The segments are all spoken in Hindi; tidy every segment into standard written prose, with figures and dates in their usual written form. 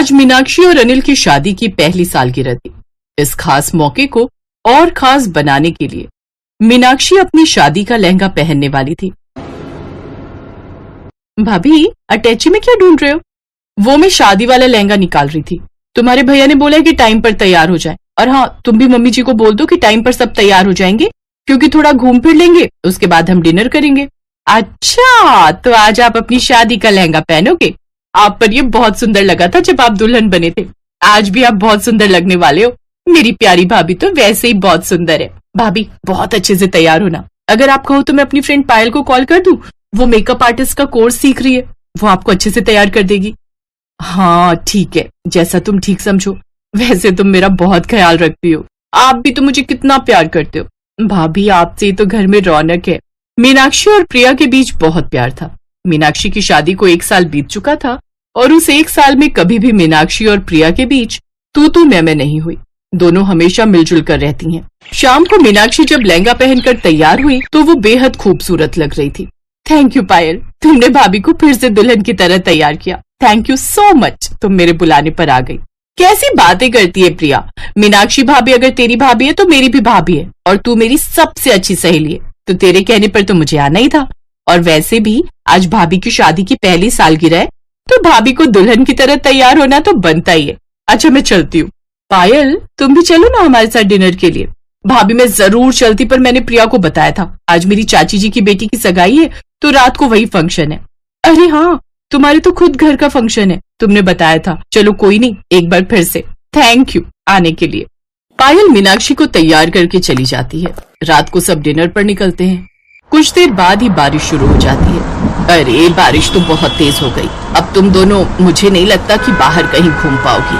आज मीनाक्षी और अनिल की शादी की पहली सालगिरह थी। इस खास मौके को और खास बनाने के लिए मीनाक्षी अपनी शादी का लहंगा पहनने वाली थी। भाभी, अटैची में क्या ढूंढ रहे हो? वो मैं शादी वाला लहंगा निकाल रही थी। तुम्हारे भैया ने बोला है कि टाइम पर तैयार हो जाए। और हाँ, तुम भी मम्मी जी को बोल दो कि टाइम पर सब तैयार हो जाएंगे, क्योंकि थोड़ा घूम फिर लेंगे, उसके बाद हम डिनर करेंगे। अच्छा, तो आज आप अपनी शादी का लहंगा पहनोगे? आप पर ये बहुत सुंदर लगा था जब आप दुल्हन बने थे। आज भी आप बहुत सुंदर लगने वाले हो। मेरी प्यारी भाभी तो वैसे ही बहुत सुंदर है। भाभी, बहुत अच्छे से तैयार होना। अगर आप कहो तो मैं अपनी फ्रेंड पायल को कॉल कर दूं। वो मेकअप आर्टिस्ट का कोर्स सीख रही है, वो आपको अच्छे से तैयार कर देगी। हाँ ठीक है, जैसा तुम ठीक समझो। वैसे तुम मेरा बहुत ख्याल रखती हो। आप भी तो मुझे कितना प्यार करते हो। भाभी, आपसे तो घर में रौनक है। मीनाक्षी और प्रिया के बीच बहुत प्यार था। मीनाक्षी की शादी को 1 साल बीत चुका था और उस 1 साल में कभी भी मीनाक्षी और प्रिया के बीच तू मैं नहीं हुई। दोनों हमेशा मिलजुल कर रहती हैं। शाम को मीनाक्षी जब लहंगा पहनकर तैयार हुई तो वो बेहद खूबसूरत लग रही थी। थैंक यू पायल, तुमने भाभी को फिर से दुल्हन की तरह तैयार किया। थैंक यू सो मच, तुम मेरे बुलाने पर आ गई। कैसी बातें करती है प्रिया। मीनाक्षी भाभी अगर तेरी भाभी है तो मेरी भी भाभी है, और तू मेरी सबसे अच्छी सहेली है, तो तेरे कहने पर तो मुझे आना ही था। और वैसे भी आज भाभी की शादी की पहली सालगिरह है, तो भाभी को दुल्हन की तरह तैयार होना तो बनता ही है। अच्छा, मैं चलती हूँ। पायल, तुम भी चलो ना हमारे साथ डिनर के लिए। भाभी, मैं जरूर चलती, पर मैंने प्रिया को बताया था आज मेरी चाची जी की बेटी की सगाई है, तो रात को वही फंक्शन है। अरे हाँ, तुम्हारे तो खुद घर का फंक्शन है, तुमने बताया था। चलो कोई नहीं, एक बार फिर से थैंक यू आने के लिए। पायल मीनाक्षी को तैयार करके चली जाती है। रात को सब डिनर पर निकलते हैं। कुछ देर बाद ही बारिश शुरू हो जाती है। अरे, बारिश तो बहुत तेज हो गई। अब तुम दोनों, मुझे नहीं लगता कि बाहर कहीं घूम पाओगी।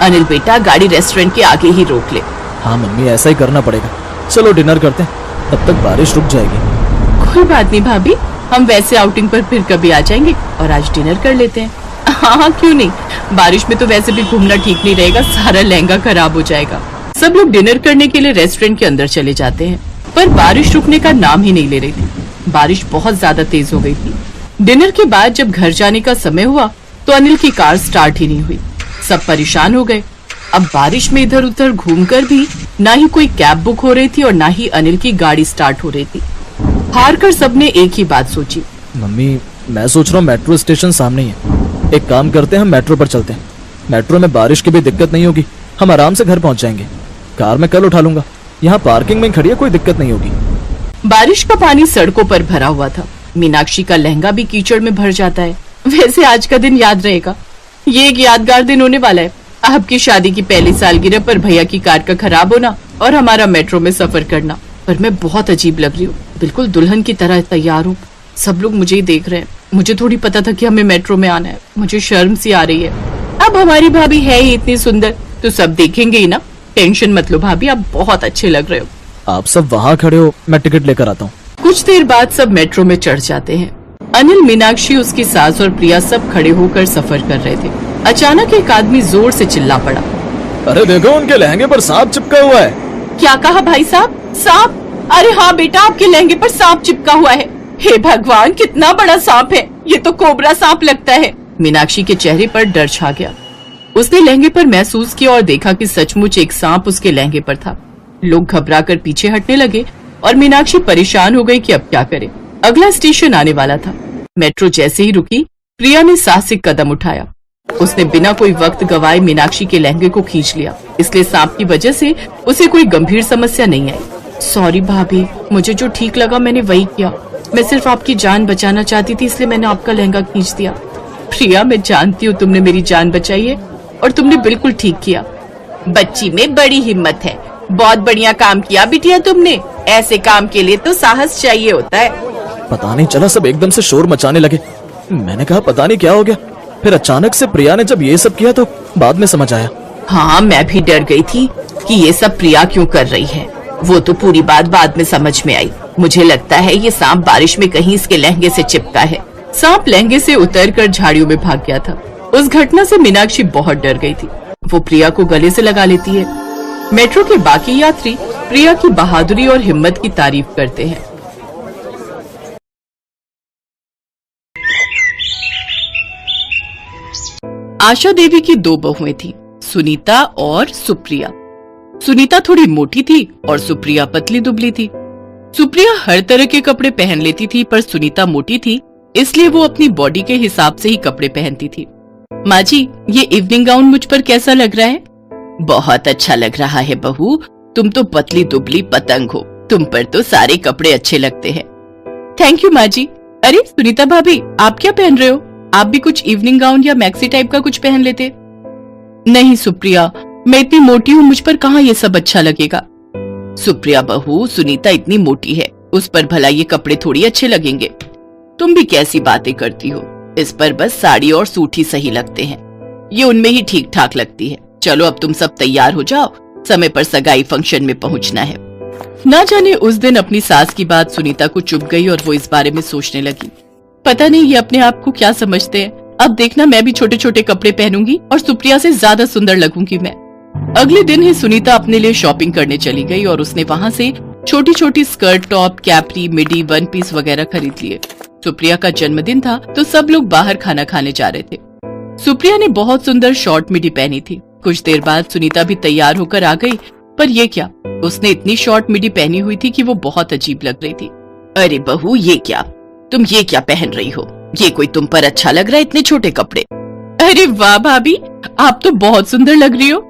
अनिल बेटा, गाड़ी रेस्टोरेंट के आगे ही रोक ले। हाँ मम्मी, ऐसा ही करना पड़ेगा। चलो डिनर करते हैं, तब तक बारिश रुक जाएगी। कोई बात नहीं भाभी, हम वैसे आउटिंग पर फिर कभी आ जाएंगे, और आज डिनर कर लेते हैं। हाँ, क्यों नहीं। बारिश में तो वैसे भी घूमना ठीक नहीं रहेगा, सारा लहंगा खराब हो जाएगा। सब लोग डिनर करने के लिए रेस्टोरेंट के अंदर चले जाते हैं, पर बारिश रुकने का नाम ही नहीं ले रही थी। बारिश बहुत ज्यादा तेज हो गई थी। डिनर के बाद जब घर जाने का समय हुआ तो अनिल की कार स्टार्ट ही नहीं हुई। सब परेशान हो गए। अब बारिश में इधर उधर घूमकर भी ना ही कोई कैब बुक हो रही थी और ना ही अनिल की गाड़ी स्टार्ट हो रही थी। हार कर सबने एक ही बात सोची। मम्मी, मैं सोच रहा हूँ मेट्रो स्टेशन सामने ही है। एक काम करते हैं, हम मेट्रो पर चलते हैं। मेट्रो में बारिश की भी दिक्कत नहीं होगी, हम आराम से घर पहुंच जाएंगे। कार मैं कल उठा लूंगा, यहाँ पार्किंग में खड़ी है, कोई दिक्कत नहीं होगी। बारिश का पानी सड़कों पर भरा हुआ था। मीनाक्षी का लहंगा भी कीचड़ में भर जाता है। वैसे आज का दिन याद रहेगा। ये एक यादगार दिन होने वाला है। आपकी शादी की पहली सालगिरह पर भैया की कार का खराब होना और हमारा मेट्रो में सफर करना। पर मैं बहुत अजीब लग रही हूँ, बिल्कुल दुल्हन की तरह तैयार हूँ। सब लोग मुझे ही देख रहे हैं। मुझे थोड़ी पता था कि हमें मेट्रो में आना है। मुझे शर्म सी आ रही है। अब हमारी भाभी है ही इतनी सुंदर, तो सब देखेंगे ही ना। टेंशन मत लो भाभी, आप बहुत अच्छे लग रहे हो। आप सब वहाँ खड़े हो, मैं टिकट लेकर आता हूँ। कुछ देर बाद सब मेट्रो में चढ़ जाते हैं। अनिल, मीनाक्षी, उसकी सास और प्रिया सब खड़े होकर सफर कर रहे थे। अचानक एक आदमी जोर से चिल्ला पड़ा। अरे देखो, उनके लहंगे पर सांप चिपका हुआ है। क्या कहा भाई साहब? सांप? अरे हाँ बेटा, आपके लहंगे पर सांप चिपका हुआ है। हे भगवान, कितना बड़ा सांप है। ये तो कोबरा सांप लगता है। मीनाक्षी के चेहरे पर डर छा गया। उसने लहंगे पर महसूस किया और देखा कि सचमुच एक सांप उसके लहंगे पर था। लोग घबराकर पीछे हटने लगे और मीनाक्षी परेशान हो गई कि अब क्या करे। अगला स्टेशन आने वाला था। मेट्रो जैसे ही रुकी, प्रिया ने साहसिक कदम उठाया। उसने बिना कोई वक्त गवाए मीनाक्षी के लहंगे को खींच लिया। इसलिए सांप की वजह से उसे कोई गंभीर समस्या नहीं आई। सॉरी भाभी, मुझे जो ठीक लगा मैंने वही किया। मैं सिर्फ आपकी जान बचाना चाहती थी, इसलिए मैंने आपका लहंगा खींच दिया। प्रिया, मैं जानती हूँ तुमने मेरी जान बचाई है और तुमने बिल्कुल ठीक किया। बच्ची में बड़ी हिम्मत है। बहुत बढ़िया काम किया बिटिया तुमने। ऐसे काम के लिए तो साहस चाहिए होता है। पता नहीं चला, सब एकदम से शोर मचाने लगे। मैंने कहा पता नहीं क्या हो गया। फिर अचानक से प्रिया ने जब ये सब किया तो बाद में समझ आया। हाँ, मैं भी डर गई थी कि ये सब प्रिया क्यों कर रही है। वो तो पूरी बात बाद में समझ में आई। मुझे लगता है ये सांप बारिश में कहीं इसके लहंगे से चिपका है। सांप लहंगे से उतरकर झाड़ियों में भाग गया था। उस घटना से मीनाक्षी बहुत डर गई थी। वो प्रिया को गले से लगा लेती है। मेट्रो के बाकी यात्री प्रिया की बहादुरी और हिम्मत की तारीफ करते हैं। आशा देवी की दो बहुएं थी, सुनीता और सुप्रिया। सुनीता थोड़ी मोटी थी और सुप्रिया पतली दुबली थी। सुप्रिया हर तरह के कपड़े पहन लेती थी, पर सुनीता मोटी थी, इसलिए वो अपनी बॉडी के हिसाब से ही कपड़े पहनती थी। माँ जी, ये इवनिंग गाउन मुझ पर कैसा लग रहा है? बहुत अच्छा लग रहा है बहू, तुम तो पतली दुबली पतंग हो, तुम पर तो सारे कपड़े अच्छे लगते हैं। थैंक यू माँ जी। अरे सुनीता भाभी, आप क्या पहन रहे हो? आप भी कुछ इवनिंग गाउन या मैक्सी टाइप का कुछ पहन लेते। नहीं सुप्रिया, मैं इतनी मोटी हूँ, मुझ पर कहाँ ये सब अच्छा लगेगा। सुप्रिया बहू, सुनीता इतनी मोटी है, उस पर भला ये कपड़े थोड़ी अच्छे लगेंगे। तुम भी कैसी बातें करती हो, इस पर बस साड़ी और सूट ही सही लगते हैं, ये उनमें ही ठीक ठाक लगती है। चलो अब तुम सब तैयार हो जाओ, समय पर सगाई फंक्शन में पहुंचना है। ना जाने उस दिन अपनी सास की बात सुनीता को चुभ गई और वो इस बारे में सोचने लगी, पता नहीं ये अपने आप को क्या समझते हैं। अब देखना मैं भी छोटे छोटे कपड़े पहनूंगी और सुप्रिया से ज्यादा सुंदर लगूंगी मैं। अगले दिन ही सुनीता अपने लिए शॉपिंग करने चली गई और उसने वहाँ से छोटी छोटी स्कर्ट, टॉप, कैपरी, मिडी, वन पीस वगैरह खरीद लिए। सुप्रिया का जन्मदिन था तो सब लोग बाहर खाना खाने जा रहे थे। सुप्रिया ने बहुत सुंदर शॉर्ट मिडी पहनी थी। कुछ देर बाद सुनीता भी तैयार होकर आ गई, पर ये क्या, उसने इतनी शॉर्ट मिडी पहनी हुई थी कि वो बहुत अजीब लग रही थी। अरे बहू, ये क्या, तुम ये क्या पहन रही हो? ये कोई तुम पर अच्छा लग रहा है, इतने छोटे कपड़े? अरे वाह भाभी, आप तो बहुत सुंदर लग रही हो।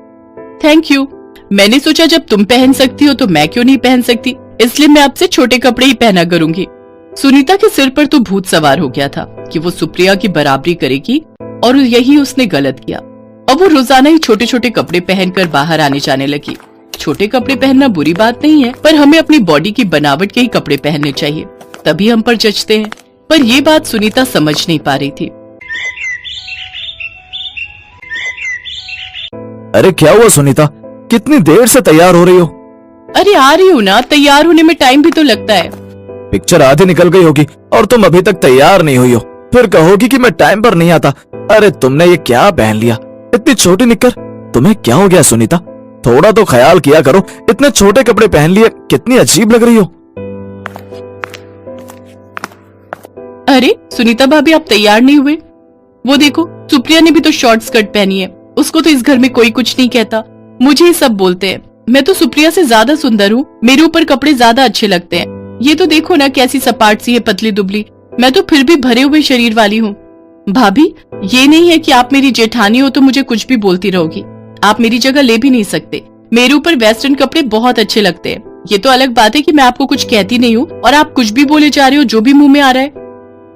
Thank you. मैंने सोचा जब तुम पहन सकती हो तो मैं क्यों नहीं पहन सकती, इसलिए मैं आपसे छोटे कपड़े ही पहना करूंगी। सुनीता के सिर पर तो भूत सवार हो गया था कि वो सुप्रिया की बराबरी करेगी, और यही उसने गलत किया। अब वो रोजाना ही छोटे छोटे कपड़े पहनकर बाहर आने जाने लगी। छोटे कपड़े पहनना बुरी बात नहीं है, पर हमें अपनी बॉडी की बनावट के ही कपड़े पहनने चाहिए, तभी हम पर जचते हैं। पर ये बात सुनीता समझ नहीं पा रही थी। अरे क्या हुआ सुनीता, कितनी देर से तैयार हो रही हो? अरे आ रही हूँ ना, तैयार होने में टाइम भी तो लगता है। पिक्चर आधी निकल गई होगी और तुम अभी तक तैयार नहीं हुई हो, फिर कहोगी कि मैं टाइम पर नहीं आता। अरे तुमने ये क्या पहन लिया, इतनी छोटी निक्कर, तुम्हें क्या हो गया सुनीता? थोड़ा तो ख्याल किया करो, इतने छोटे कपड़े पहन लिए, कितनी अजीब लग रही हो। अरे सुनीता भाभी, आप तैयार नहीं हुए? वो देखो, सुप्रिया ने भी तो शॉर्ट स्कर्ट पहनी है, उसको तो इस घर में कोई कुछ नहीं कहता, मुझे ही सब बोलते हैं। मैं तो सुप्रिया से ज्यादा सुंदर हूँ, मेरे ऊपर कपड़े ज्यादा अच्छे लगते हैं। ये तो देखो ना कैसी सपाट सी है, पतली दुबली, मैं तो फिर भी भरे हुए शरीर वाली हूँ। भाभी, ये नहीं है कि आप मेरी जेठानी हो तो मुझे कुछ भी बोलती रहोगी, आप मेरी जगह ले भी नहीं सकते। मेरे ऊपर वेस्टर्न कपड़े बहुत अच्छे लगते हैं। ये तो अलग बात है कि मैं आपको कुछ कहती नहीं हूँ और आप कुछ भी बोले जा रहे हो, जो भी मुंह में आ रहा है।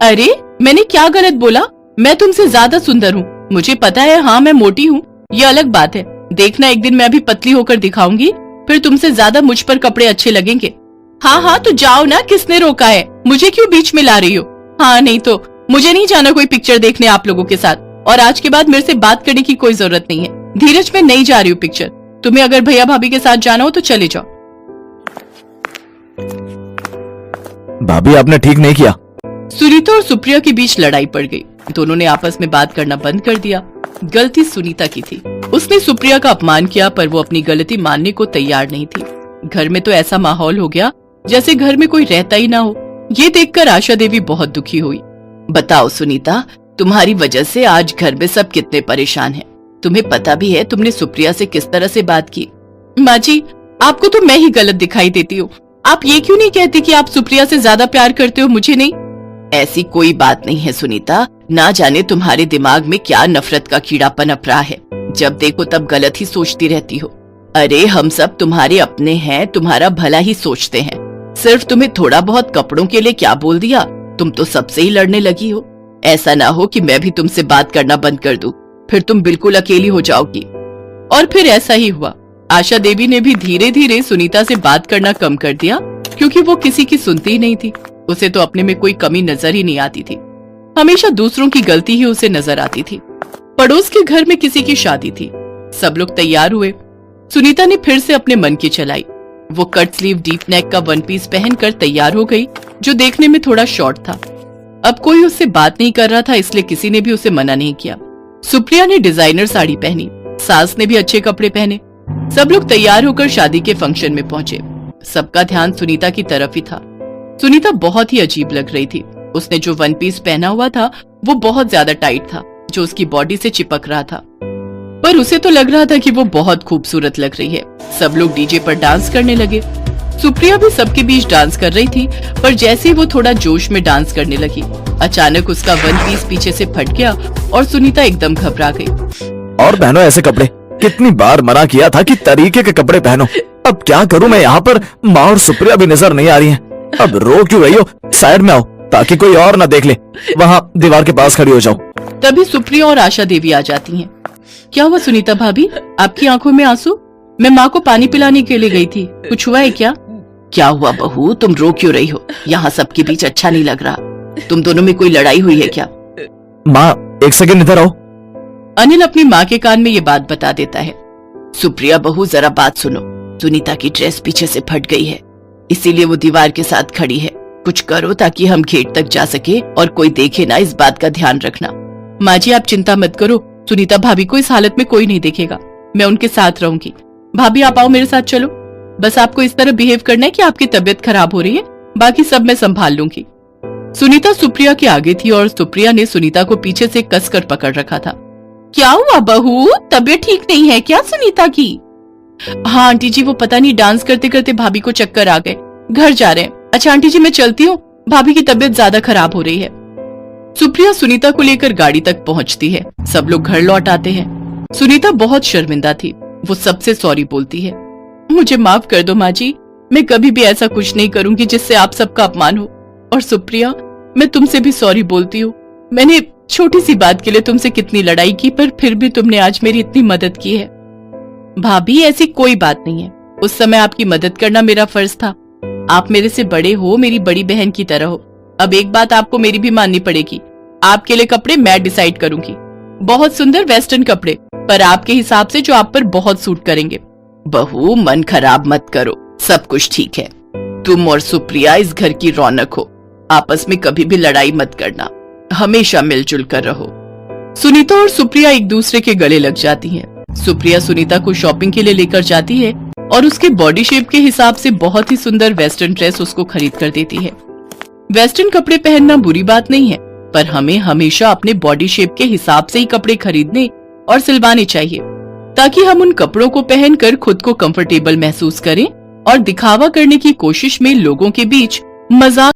अरे मैंने क्या गलत बोला? मैं तुमसे ज्यादा सुंदर हूँ, मुझे पता है। हाँ मैं मोटी हूँ, ये अलग बात है। देखना एक दिन मैं भी पतली होकर दिखाऊंगी, फिर तुमसे ज्यादा मुझ पर कपड़े अच्छे लगेंगे। हाँ हाँ तो जाओ ना, किसने रोका है? मुझे क्यों बीच में ला रही हो? हाँ नहीं तो मुझे नहीं जाना कोई पिक्चर देखने आप लोगों के साथ, और आज के बाद मेरे से बात करने की कोई जरूरत नहीं है। धीरज, मैं नहीं जा रही हूँ पिक्चर, तुम्हें अगर भैया भाभी के साथ जाना हो तो चले जाओ। भाभी आपने ठीक नहीं किया। सुनीता और सुप्रिया के बीच लड़ाई पड़ गई, दोनों ने आपस में बात करना बंद कर दिया। गलती सुनीता की थी, उसने सुप्रिया का अपमान किया, पर वो अपनी गलती मानने को तैयार नहीं थी। घर में तो ऐसा माहौल हो गया जैसे घर में कोई रहता ही ना हो। ये देखकर आशा देवी बहुत दुखी हुई। बताओ सुनीता, तुम्हारी वजह से आज घर में सब कितने परेशान हैं। तुम्हें पता भी है तुमने सुप्रिया से किस तरह से बात की। माँ जी, आपको तो मैं ही गलत दिखाई देती हूँ। आप ये क्यों नहीं कहती कि आप सुप्रिया से ज्यादा प्यार करते हो, मुझे नहीं? ऐसी कोई बात नहीं है सुनीता, ना जाने तुम्हारे दिमाग में क्या नफरत का कीड़ा पनप रहा है, जब देखो तब गलत ही सोचती रहती हो। अरे हम सब तुम्हारे अपने हैं, तुम्हारा भला ही सोचते हैं। सिर्फ तुम्हें थोड़ा बहुत कपड़ों के लिए क्या बोल दिया, तुम तो सबसे ही लड़ने लगी हो। ऐसा ना हो कि मैं भी तुमसे बात करना बंद कर दूं, फिर तुम बिल्कुल अकेली हो जाओगी। और फिर ऐसा ही हुआ। आशा देवी ने भी धीरे धीरे सुनीता से बात करना कम कर दिया, क्योंकि वो किसी की सुनती ही नहीं थी। उसे तो अपने में कोई कमी नजर ही नहीं आती थी, हमेशा दूसरों की गलती ही उसे नजर आती थी। पड़ोस के घर में किसी की शादी थी, सब लोग तैयार हुए। सुनीता ने फिर से अपने मन की चलाई। वो कट स्लीव डीप नेक का वन पीस पहनकर तैयार हो गई, जो देखने में थोड़ा शॉर्ट था। अब कोई उससे बात नहीं कर रहा था, इसलिए किसी ने भी उसे मना नहीं किया। सुप्रिया ने डिजाइनर साड़ी पहनी, सास ने भी अच्छे कपड़े पहने। सब लोग तैयार होकर शादी के फंक्शन में पहुंचे। सबका ध्यान सुनीता की तरफ ही था। सुनीता बहुत ही अजीब लग रही थी। उसने जो वन पीस पहना हुआ था वो बहुत ज्यादा टाइट था, जो उसकी बॉडी से चिपक रहा था, पर उसे तो लग रहा था कि वो बहुत खूबसूरत लग रही है। सब लोग डीजे पर डांस करने लगे। सुप्रिया भी सबके बीच डांस कर रही थी, पर जैसे ही वो थोड़ा जोश में डांस करने लगी, अचानक उसका वन पीस पीछे से फट गया और सुनीता एकदम घबरा गई। और पहनो ऐसे कपड़े, कितनी बार मना किया था कि तरीके के कपड़े पहनो। अब क्या करूं मैं, यहाँ पर माँ और सुप्रिया भी नजर नहीं आ रही हैं। अब रो क्यों रही हो, साइड में आओ ताकि कोई और ना देख ले। वहाँ दीवार के पास खड़ी हो जाओ। तभी सुप्रिया और आशा देवी आ जाती हैं। क्या हुआ सुनीता भाभी, आपकी आंखों में आंसू? मैं माँ को पानी पिलाने के लिए गई थी, कुछ हुआ है क्या? क्या हुआ बहू, तुम रो क्यों रही हो? यहाँ सबके बीच अच्छा नहीं लग रहा। तुम दोनों में कोई लड़ाई हुई है क्या? माँ एक सेकंड इधर आओ। अनिल अपनी माँ के कान में ये बात बता देता है। सुप्रिया बहू जरा बात सुनो, सुनीता की ड्रेस पीछे से फट गई है, इसीलिए वो दीवार के साथ खड़ी है। कुछ करो ताकि हम गेट तक जा सके और कोई देखे ना, इस बात का ध्यान रखना। माँ जी आप चिंता मत करो, सुनीता भाभी को इस हालत में कोई नहीं देखेगा, मैं उनके साथ रहूंगी। भाभी आप आओ मेरे साथ चलो, बस आपको इस तरह बिहेव करना है कि आपकी तबीयत खराब हो रही है, बाकी सब मैं संभाल लूंगी। सुनीता सुप्रिया के आगे थी और सुप्रिया ने सुनीता को पीछे से कसकर पकड़ रखा था। क्या हुआ बहू, तबीयत ठीक नहीं है क्या सुनीता की? हाँ आंटी जी, वो पता नहीं डांस करते करते भाभी को चक्कर आ गए, घर जा रहे हैं। अच्छा आंटी जी मैं चलती हूँ, भाभी की तबीयत ज्यादा खराब हो रही है। सुप्रिया सुनीता को लेकर गाड़ी तक पहुँचती है। सब लोग घर लौट आते हैं। सुनीता बहुत शर्मिंदा थी, वो सबसे सॉरी बोलती है। मुझे माफ कर दो माँ जी, मैं कभी भी ऐसा कुछ नहीं करूंगी जिससे आप सबका अपमान हो। और सुप्रिया मैं तुमसे भी सॉरी बोलती हूँ, मैंने छोटी सी बात के लिए तुमसे कितनी लड़ाई की, पर फिर भी तुमने आज मेरी इतनी मदद की है। भाभी ऐसी कोई बात नहीं है, उस समय आपकी मदद करना मेरा फर्ज था। आप मेरे से बड़े हो, मेरी बड़ी बहन की तरह हो। अब एक बात आपको मेरी भी माननी पड़ेगी, आपके लिए कपड़े मैं डिसाइड करूंगी। बहुत सुंदर वेस्टर्न कपड़े, पर आपके हिसाब से जो आप पर बहुत सूट करेंगे। बहू मन खराब मत करो, सब कुछ ठीक है। तुम और सुप्रिया इस घर की रौनक हो, आपस में कभी भी लड़ाई मत करना, हमेशा मिलजुल कर रहो। सुनीता और सुप्रिया एक दूसरे के गले लग जाती हैं। सुप्रिया सुनीता को शॉपिंग के लिए लेकर जाती है और उसके बॉडी शेप के हिसाब से बहुत ही सुंदर वेस्टर्न ड्रेस उसको खरीद कर देती है। वेस्टर्न कपड़े पहनना बुरी बात नहीं है, पर हमें हमेशा अपने बॉडी शेप के हिसाब से ही कपड़े खरीदने और सिलवाने चाहिए, ताकि हम उन कपड़ों को पहनकर खुद को कंफर्टेबल महसूस करें और दिखावा करने की कोशिश में लोगों के बीच मजाक